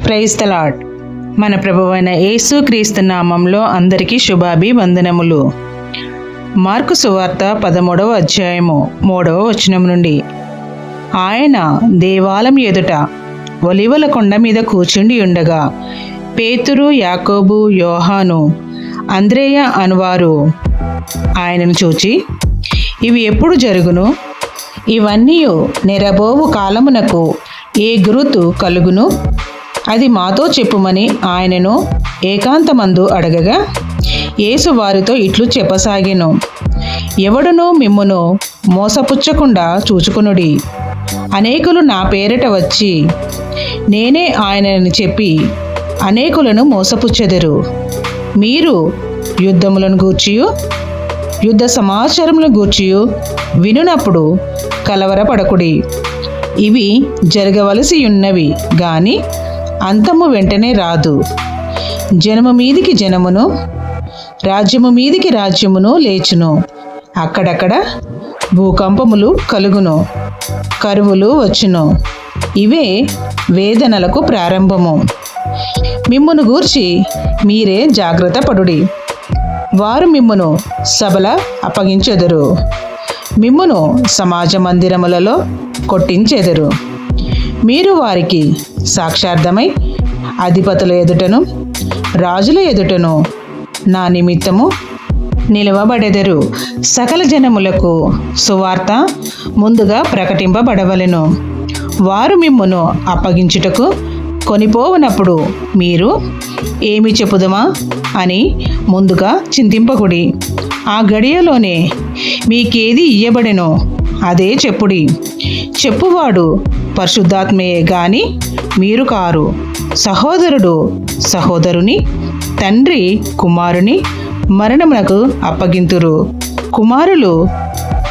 Praise the lord. మన ప్రభువైన యేసు క్రీస్తు నామంలో అందరికీ శుభాభివందనములు. మార్కు సువార్త 13వ అధ్యాయము 3వ వచనం నుండి. ఆయన దేవాలయం ఎదుట ఒలీవల కొండ మీద కూర్చుండి ఉండగా పేతురు, యాకోబు, యోహాను, అంద్రేయ అనువారు ఆయనను చూచి, ఇవి ఎప్పుడు జరుగును? ఇవన్నీ నెరబోవు కాలమునకు ఏ గురుతు కలుగును? అది మాతో చెప్పుమని ఆయనను ఏకాంతమందు అడగగా, యేసు వారితో ఇట్లు చెప్పసాగెను, ఎవడునూ మిమ్మును మోసపుచ్చకుండా చూచుకొనుడి. అనేకులు నా పేరిట వచ్చి నేనే ఆయనని చెప్పి అనేకులను మోసపుచ్చెదరు. మీరు యుద్ధములను గూర్చియు యుద్ధ సమాచారములను గూర్చియు వినునప్పుడు కలవరపడకుడి. ఇవి జరగవలసి ఉన్నవి గాని అంతము వెంటనే రాదు. జనము మీదికి జనమును, రాజ్యము మీదికి రాజ్యమును లేచును. అక్కడక్కడ భూకంపములు కలుగును, కరువులు వచ్చును. ఇవే వేదనలకు ప్రారంభము. మిమ్మును గూర్చి మీరే జాగ్రత్త పడుడి. వారు మిమ్మును సభల అప్పగించెదరు, మిమ్మును సమాజ మందిరములలో కొట్టించెదరు. మీరు వారికి సాక్షార్థమై అధిపతుల ఎదుటను రాజుల ఎదుటను నా నిమిత్తము నిలవబడెదరు. సకల జనములకు సువార్త ముందుగా ప్రకటింపబడవలెను. వారు మిమ్మును అప్పగించుటకు కొనిపోవనప్పుడు మీరు ఏమి చెప్పుదమా అని ముందుగా చింతింపకుడి. ఆ గడియలోనే మీకేది ఇయ్యబడెనో అదే చెప్పుడి. చెప్పువాడు పరిశుద్ధాత్మయే గాని మీరు కారు. సహోదరుడు సహోదరుని, తండ్రి కుమారుని మరణమునకు అప్పగింతురు. కుమారులు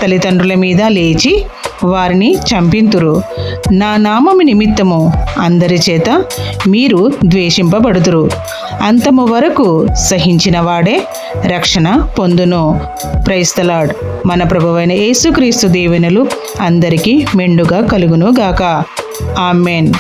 తల్లిదండ్రుల మీద లేచి వారిని చంపింతురు. నా నామము నిమిత్తము అందరి చేత మీరు ద్వేషింపబడుదురు. అంతము వరకు సహించిన వాడే రక్షణ పొందును. Praise the lord. మన ప్రభువైన యేసుక్రీస్తు దీవెనలు అందరికీ మెండుగా కలుగును గాక. ఆమేన్.